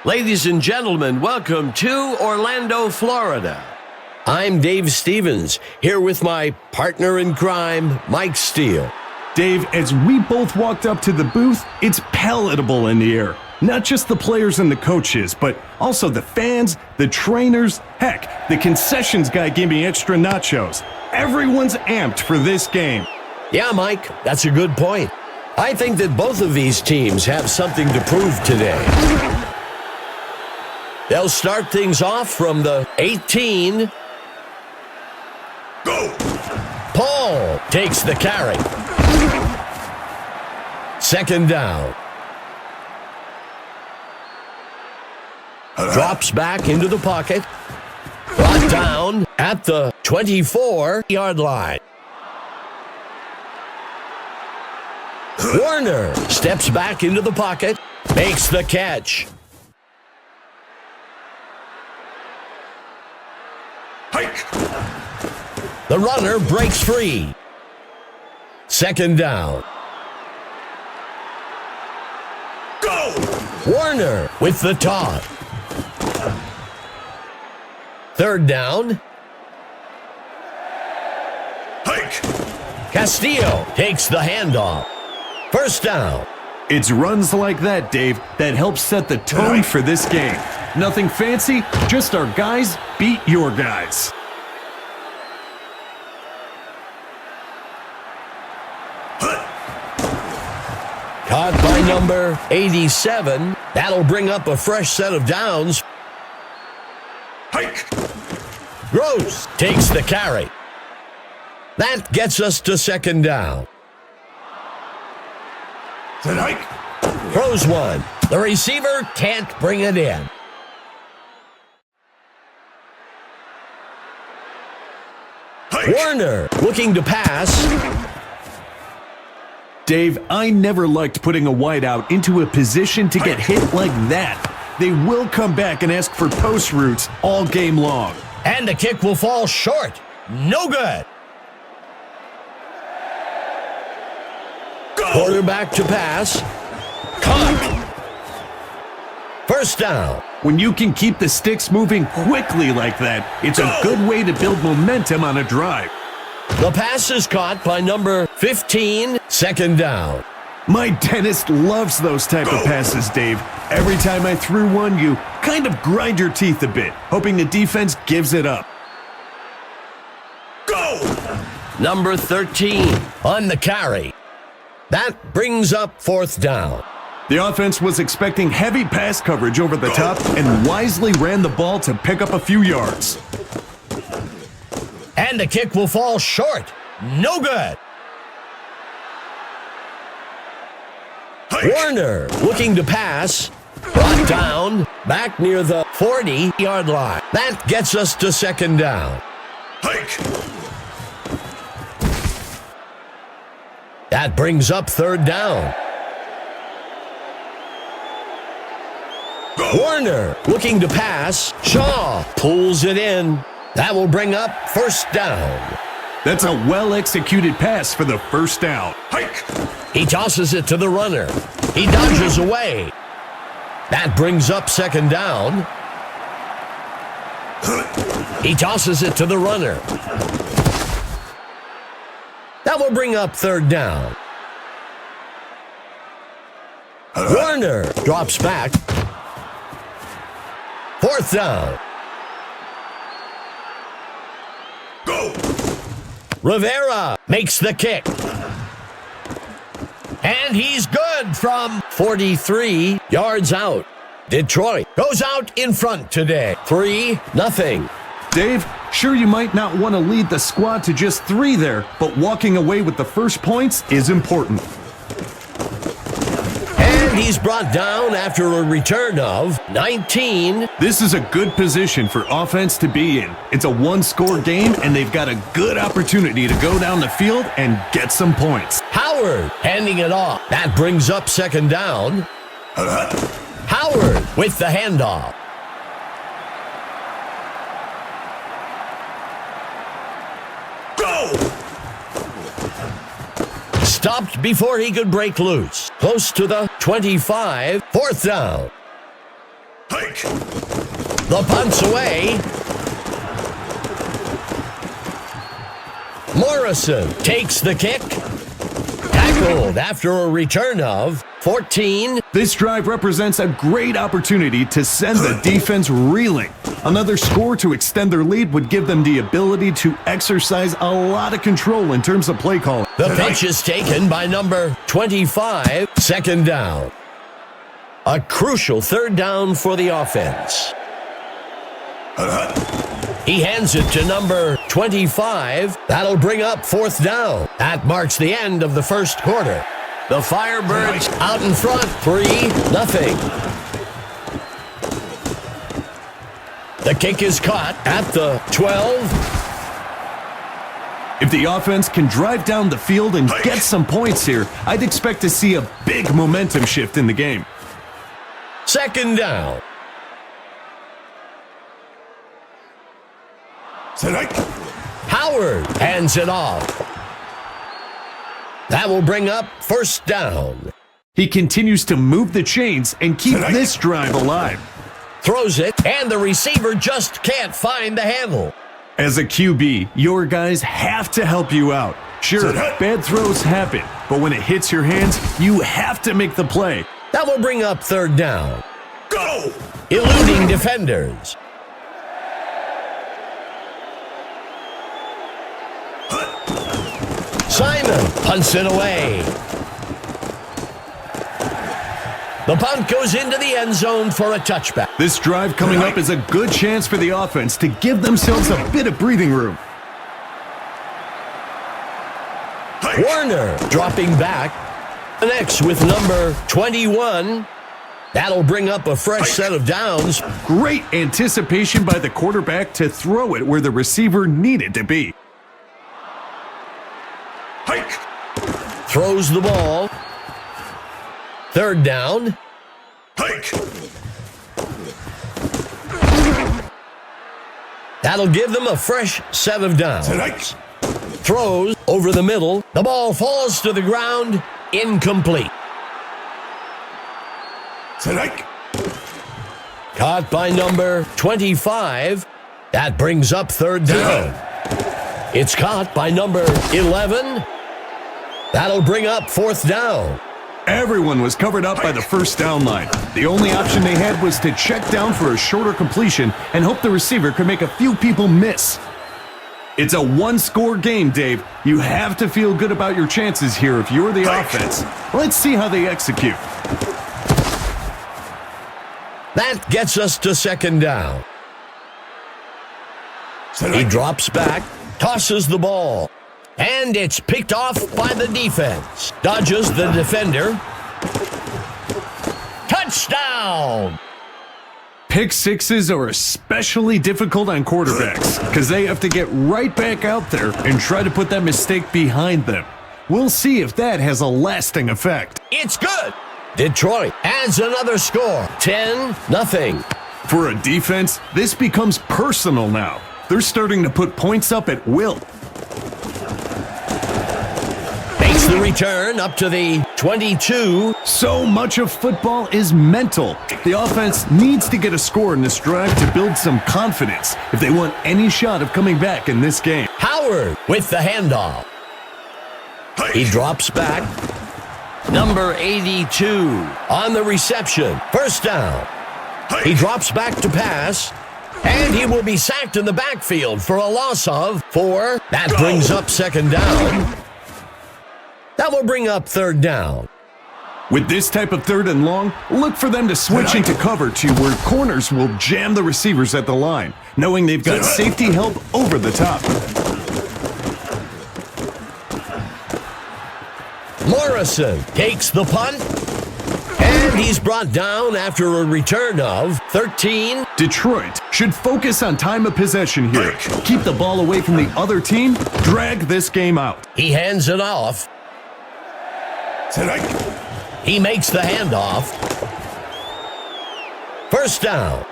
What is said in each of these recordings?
Ladies and gentlemen, welcome to Orlando, Florida. I'm Dave Stevens, here with my partner in crime, Mike Steele. Dave, as we both walked up to the booth, it's palatable in the air. Not just the players and the coaches, but also the fans, the trainers, heck, the concessions guy gave me extra nachos. Everyone's amped for this game. Yeah, Mike, that's a good point. I think that both of these teams have something to prove today. They'll start things off from the 18. Go! Paul takes the carry. Second down. Drops back into the pocket. Brought down at the 24-yard line. Warner steps back into the pocket, makes the catch. Hike! The runner breaks free. Second down. Go! Warner with the toss. Third down. Hike! Castillo takes the handoff. First down. It's runs like that, Dave, that help set the tone for this game. Nothing fancy, just our guys beat your guys. Caught by number 87. That'll bring up a fresh set of downs. Hike! Gross takes the carry. That gets us to second down. Then hike! Throws one. The receiver can't bring it in. Hike! Warner looking to pass. Dave, I never liked putting a wideout into a position to get hit like that. They will come back and ask for post routes all game long. And the kick will fall short. No good. Go! Quarterback to pass. Caught. First down. When you can keep the sticks moving quickly like that, it's a good way to build momentum on a drive. The pass is caught by number 15. Second down. My dentist loves those type of passes, Dave. Every time I threw one, you kind of grind your teeth a bit, hoping the defense gives it up. Go! Number 13 on the carry. That brings up fourth down. The offense was expecting heavy pass coverage over the top and wisely ran the ball to pick up a few yards. And the kick will fall short. No good. Hike! Warner looking to pass. Brought down back near the 40-yard line. That gets us to second down. Hike! That brings up third down. Go! Warner looking to pass. Shaw pulls it in. That will bring up first down. That's a well-executed pass for the first down. Hike! He tosses it to the runner. He dodges away. That brings up second down. He tosses it to the runner. That will bring up third down. Warner drops back. Fourth down. Go! Rivera makes the kick. And he's good from 43 yards out. Detroit goes out in front today. 3-0. Dave, sure you might not want to lead the squad to just 3 there, but walking away with the first points is important. And he's brought down after a return of 19. This is a good position for offense to be in. It's a one-score game, and they've got a good opportunity to go down the field and get some points. Howard handing it off. That brings up second down. Howard with the handoff. Go! Stopped before he could break loose. Close to the 25. Fourth down. Hike. The punt's away. Morrison takes the kick. Tackled after a return of 14. This drive represents a great opportunity to send the defense reeling. Another score to extend their lead would give them the ability to exercise a lot of control in terms of play calling. The pitch is taken by number 25. Second down. A crucial third down for the offense. He hands it to number 25. That'll bring up fourth down. That marks the end of the first quarter. The Firebirds out in front, 3-0. The kick is caught at the 12. If the offense can drive down the field and get some points here, I'd expect to see a big momentum shift in the game. Second down. Howard hands it off. That will bring up first down. He continues to move the chains and keep this drive alive. Throws it, and the receiver just can't find the handle. As a QB, your guys have to help you out. Sure, bad throws happen, but when it hits your hands, you have to make the play. That will bring up third down. Go! Eluding defenders. Simon punts it away. The punt goes into the end zone for a touchback. This drive coming up is a good chance for the offense to give themselves a bit of breathing room. Warner dropping back. Next with number 21. That'll bring up a fresh set of downs. Great anticipation by the quarterback to throw it where the receiver needed to be. Hike. Throws the ball. Third down. Hike. That'll give them a fresh set of downs. Throws over the middle. The ball falls to the ground. Incomplete. Caught by number 25. That brings up third down. It's caught by number 11. That'll bring up fourth down. Everyone was covered up by the first down line. The only option they had was to check down for a shorter completion and hope the receiver could make a few people miss. It's a one-score game, Dave. You have to feel good about your chances here if you're the offense. Let's see how they execute. That gets us to second down. He drops back, tosses the ball, and it's picked off by the defense. Dodges the defender. Touchdown! Pick sixes are especially difficult on quarterbacks because they have to get right back out there and try to put that mistake behind them. We'll see if that has a lasting effect. It's good. Detroit adds another score, 10-0. For a defense, this becomes personal now. They're starting to put points up at will. Makes the return up to the 22. So much of football is mental. The offense needs to get a score in this drive to build some confidence if they want any shot of coming back in this game. Howard with the handoff. He drops back. Number 82 on the reception. First down. He drops back to pass. And he will be sacked in the backfield for a loss of 4. That brings up second down. That will bring up third down. With this type of third and long, look for them to switch into cover 2 where corners will jam the receivers at the line, knowing they've got safety help over the top. Morrison takes the punt. And he's brought down after a return of 13. Detroit should focus on time of possession here. Keep the ball away from the other team. Drag this game out. He hands it off. He makes the handoff. First down.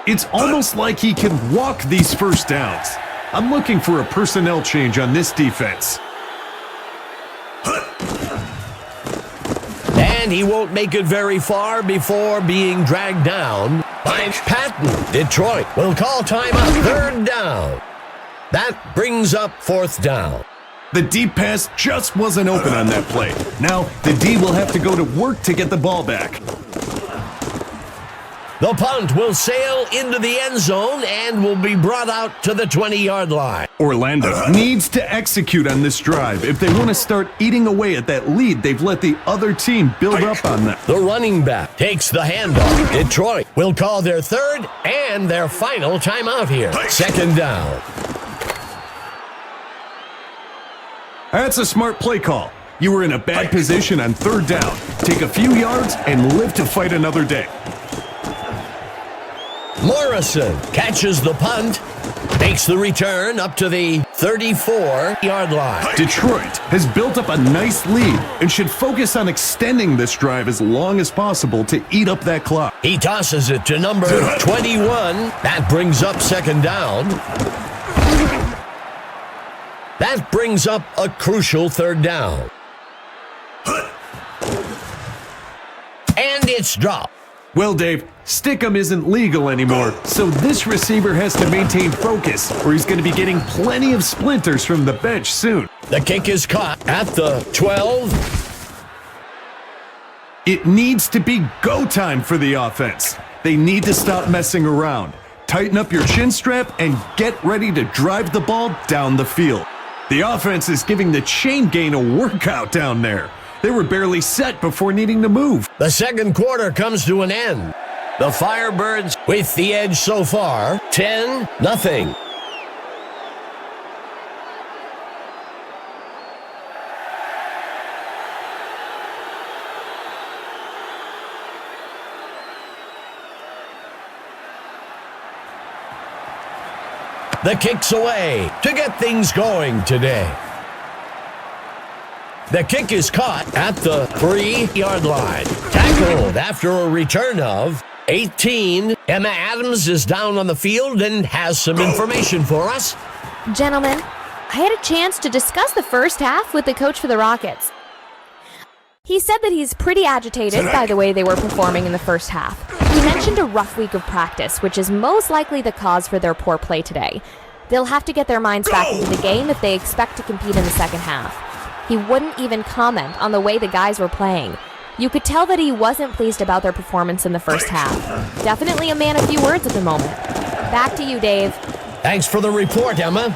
It's almost like he can walk these first downs. I'm looking for a personnel change on this defense. And he won't make it very far before being dragged down. by Patton. Detroit will call timeout. Third down. That brings up fourth down. The deep pass just wasn't open on that play. Now, the D will have to go to work to get the ball back. The punt will sail into the end zone and will be brought out to the 20-yard line. Orlando needs to execute on this drive if they want to start eating away at that lead they've let the other team build up on them. The running back takes the handoff. Detroit will call their third and their final timeout here. Second down. That's a smart play call. You were in a bad position on third down. Take a few yards and live to fight another day. Morrison catches the punt, makes the return up to the 34-yard line. Detroit has built up a nice lead and should focus on extending this drive as long as possible to eat up that clock. He tosses it to number 21. That brings up second down. That brings up a crucial third down. And it's dropped. Well, Dave, Stickum isn't legal anymore, so this receiver has to maintain focus, or he's going to be getting plenty of splinters from the bench soon. The kick is caught at the 12. It needs to be go time for the offense. They need to stop messing around. Tighten up your chin strap and get ready to drive the ball down the field. The offense is giving the chain gang a workout down there. They were barely set before needing to move. The second quarter comes to an end. The Firebirds with the edge so far, 10-0. The kick's away to get things going today. The kick is caught at the 3-yard line. Tackled after a return of 18. Emma Adams is down on the field and has some information for us. Gentlemen, I had a chance to discuss the first half with the coach for the Rockets. He said that he's pretty agitated by the way they were performing in the first half. He mentioned a rough week of practice, which is most likely the cause for their poor play today. They'll have to get their minds back into the game if they expect to compete in the second half. He wouldn't even comment on the way the guys were playing. You could tell that he wasn't pleased about their performance in the first half. Definitely a man of few words at the moment. Back to you, Dave. Thanks for the report, Emma.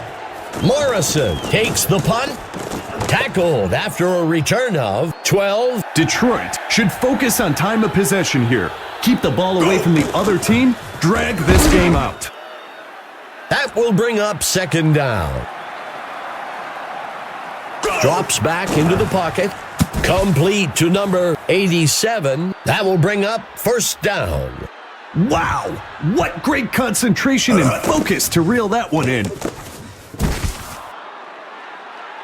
Morrison takes the punt. Tackled after a return of 12. Detroit should focus on time of possession here. Keep the ball away from the other team. Drag this game out. That will bring up second down. Drops back into the pocket. Complete to number 87. That will bring up first down. Wow, what great concentration and focus to reel that one in.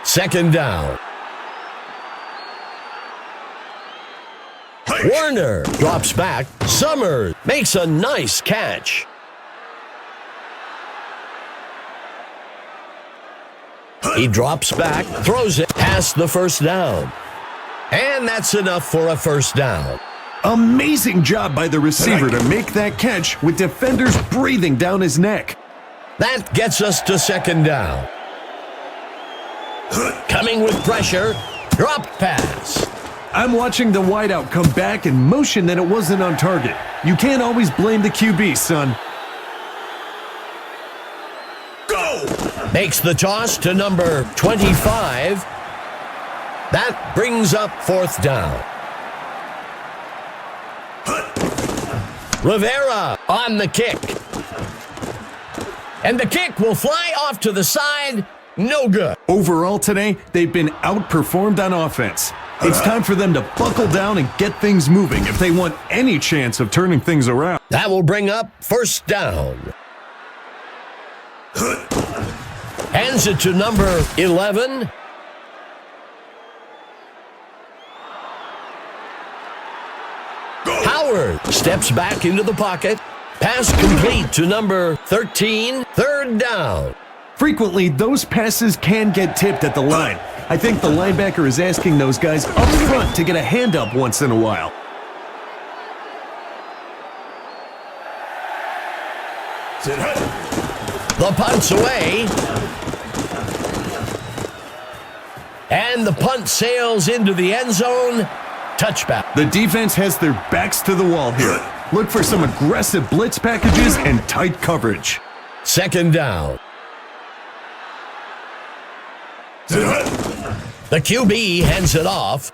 Second down. Warner drops back. Summers makes a nice catch. He drops back, throws it past the first down. And that's enough for a first down. Amazing job by the receiver to make that catch with defenders breathing down his neck. That gets us to second down. Coming with pressure, drop pass. I'm watching the wideout come back and motion that it wasn't on target. You can't always blame the QB, son. Makes the toss to number 25. That brings up fourth down. Rivera on the kick. And the kick will fly off to the side. No good. Overall today, they've been outperformed on offense. It's time for them to buckle down and get things moving if they want any chance of turning things around. That will bring up first down. Hands it to number 11. Howard steps back into the pocket. Pass complete to number 13. Third down. Frequently, those passes can get tipped at the line. I think the linebacker is asking those guys up front to get a hand up once in a while. The punt's away. And the punt sails into the end zone. Touchback. The defense has their backs to the wall here. Look for some aggressive blitz packages and tight coverage. Second down. The QB hands it off.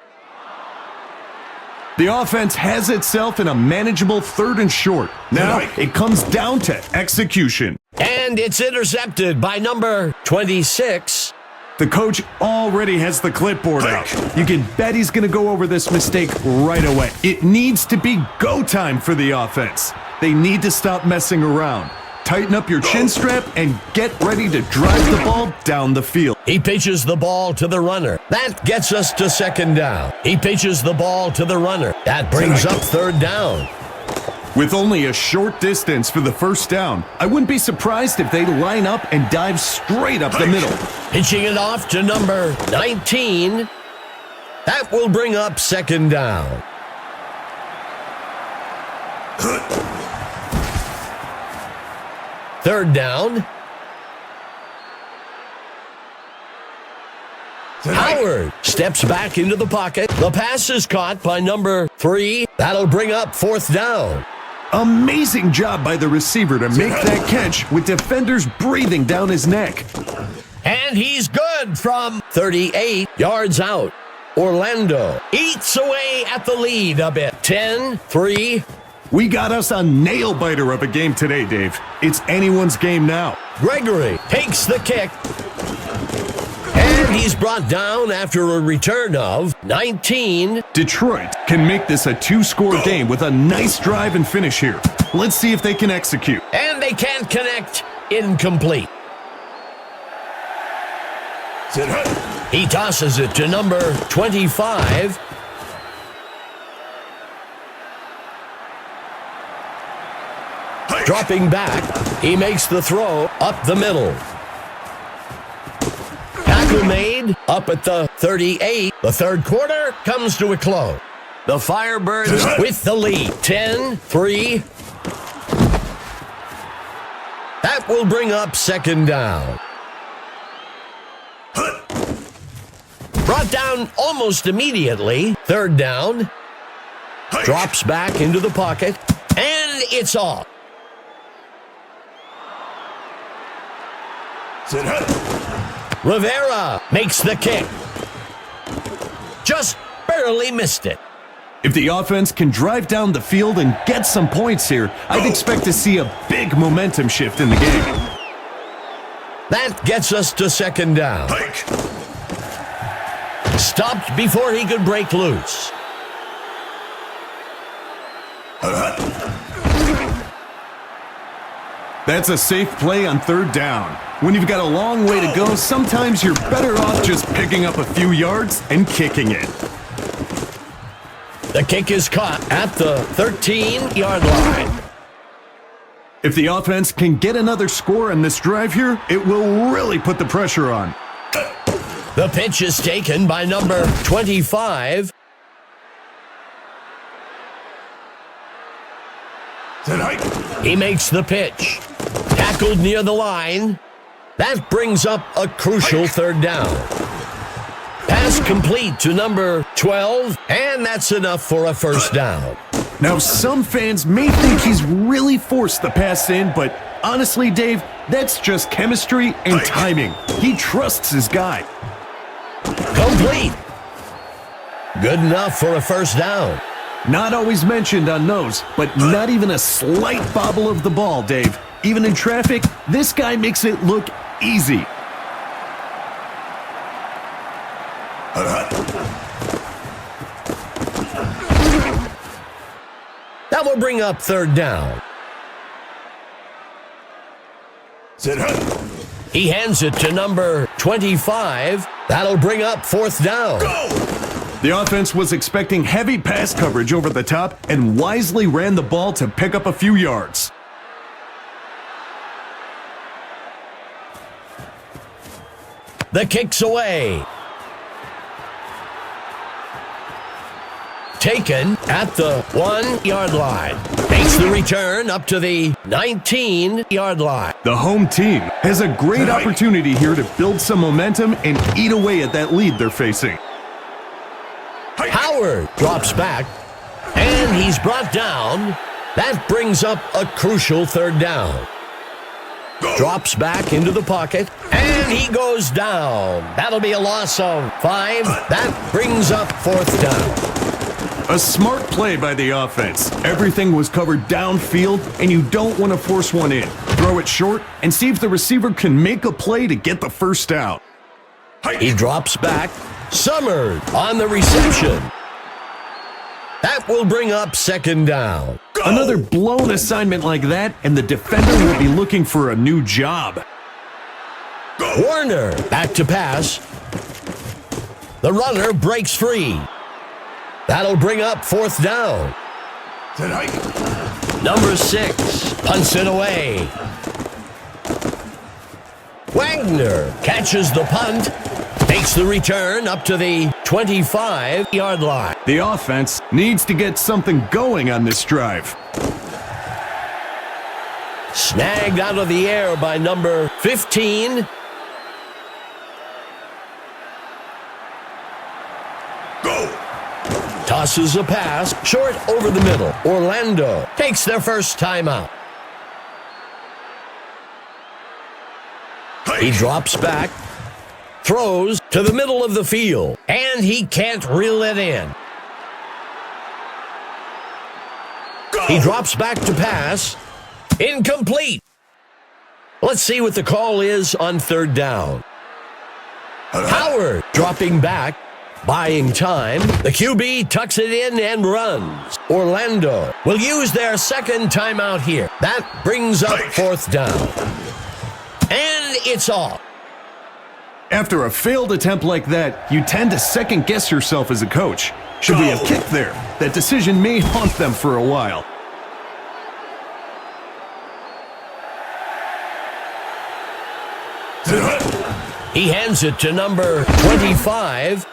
The offense has itself in a manageable 3rd and short. Now it comes down to execution. And it's intercepted by number 26. The coach already has the clipboard out. You can bet he's going to go over this mistake right away. It needs to be go time for the offense. They need to stop messing around. Tighten up your chin strap and get ready to drive the ball down the field. He pitches the ball to the runner. That gets us to second down. He pitches the ball to the runner. That brings up third down. With only a short distance for the first down, I wouldn't be surprised if they line up and dive straight up the middle. Pitching it off to number 19. That will bring up second down. Third down. Howard steps back into the pocket. The pass is caught by number 3. That'll bring up fourth down. Amazing job by the receiver to make that catch with defenders breathing down his neck. And he's good from 38 yards out. Orlando eats away at the lead a bit. 10-3. We got us a nail-biter of a game today, Dave. It's anyone's game now. Gregory takes the kick. And he's brought down after a return of 19. Detroit can make this a 2-score game with a nice drive and finish here. Let's see if they can execute. And they can't connect. Incomplete. He tosses it to number 25. Dropping back, he makes the throw up the middle. Tackle made up at the 38. The third quarter comes to a close. The Firebirds with the lead, 10-3. That will bring up second down. Brought down almost immediately. Third down. Drops back into the pocket. And it's off. Rivera makes the kick. Just barely missed it. If the offense can drive down the field and get some points here, I'd expect to see a big momentum shift in the game. That gets us to second down. Stopped before he could break loose. That's a safe play on third down. When you've got a long way to go, sometimes you're better off just picking up a few yards and kicking it. The kick is caught at the 13-yard line. If the offense can get another score on this drive here, it will really put the pressure on. The pitch is taken by number 25. He makes the pitch. Tackled near the line. That brings up a crucial third down. Pass complete to number 12, and that's enough for a first down. Now, some fans may think he's really forced the pass in, but honestly, Dave, that's just chemistry and timing. He trusts his guy. Complete. Good enough for a first down. Not always mentioned on those, but not even a slight bobble of the ball, Dave. Even in traffic, this guy makes it look easy. That will bring up third down. He hands it to number 25. That'll bring up fourth down. The offense was expecting heavy pass coverage over the top and wisely ran the ball to pick up a few yards. The kick's away. taken at the 1-yard line. Makes the return up to the 19-yard line. The home team has a great opportunity here to build some momentum and eat away at that lead they're facing. Howard drops back, and he's brought down. That brings up a crucial third down. Drops back into the pocket, and he goes down. That'll be a loss of 5. That brings up fourth down. A smart play by the offense. Everything was covered downfield, and you don't want to force one in. Throw it short and see if the receiver can make a play to get the first out. He drops back. Summers on the reception. That will bring up second down. Another blown assignment like that, and the defender will be looking for a new job. Warner back to pass. The runner breaks free. That'll bring up fourth down. Number 6 punts it away. Wagner catches the punt. Makes the return up to the 25-yard line. The offense needs to get something going on this drive. Snagged out of the air by number 15. Tosses a pass short over the middle. Orlando takes their first timeout. He drops back. Throws to the middle of the field, and he can't reel it in. He drops back to pass. Incomplete. Let's see what the call is on third down. Howard dropping back, buying time. The QB tucks it in and runs. Orlando will use their second timeout here. That brings up fourth down. And it's off. After a failed attempt like that, you tend to second-guess yourself as a coach. Should we have kicked there? That decision may haunt them for a while. He hands it to number 25.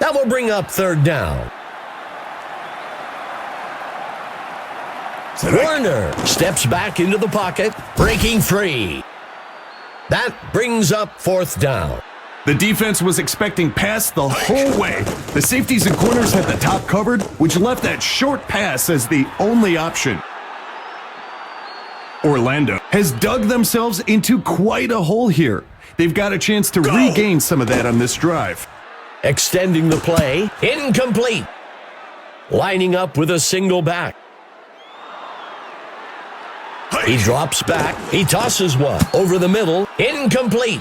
That will bring up third down. Warner steps back into the pocket, breaking free. That brings up fourth down. The defense was expecting pass the whole way. The safeties and corners had the top covered, which left that short pass as the only option. Orlando has dug themselves into quite a hole here. They've got a chance to regain some of that on this drive. Extending the play. Incomplete. Lining up with a single back. He drops back. He tosses one over the middle. Incomplete.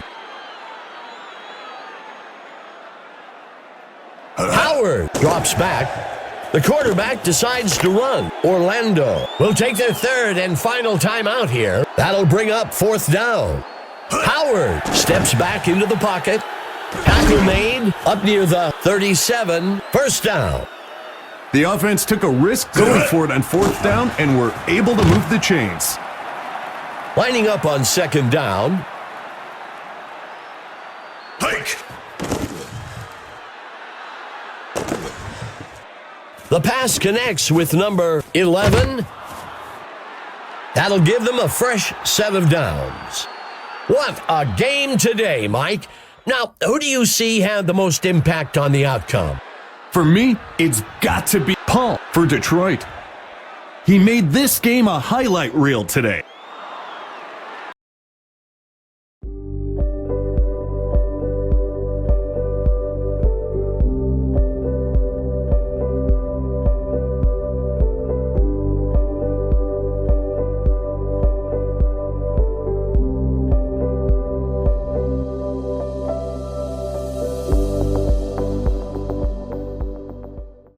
Howard drops back. The quarterback decides to run. Orlando will take their third and final timeout here. That'll bring up fourth down. Howard steps back into the pocket. Tackle made up near the 37. First down. The offense took a risk going for it on fourth down and were able to move the chains. Lining up on second down. Hike. The pass connects with number 11. That'll give them a fresh set of downs. What a game today, Mike. Now, who do you see had the most impact on the outcome? For me, it's got to be Paul for Detroit. He made this game a highlight reel today.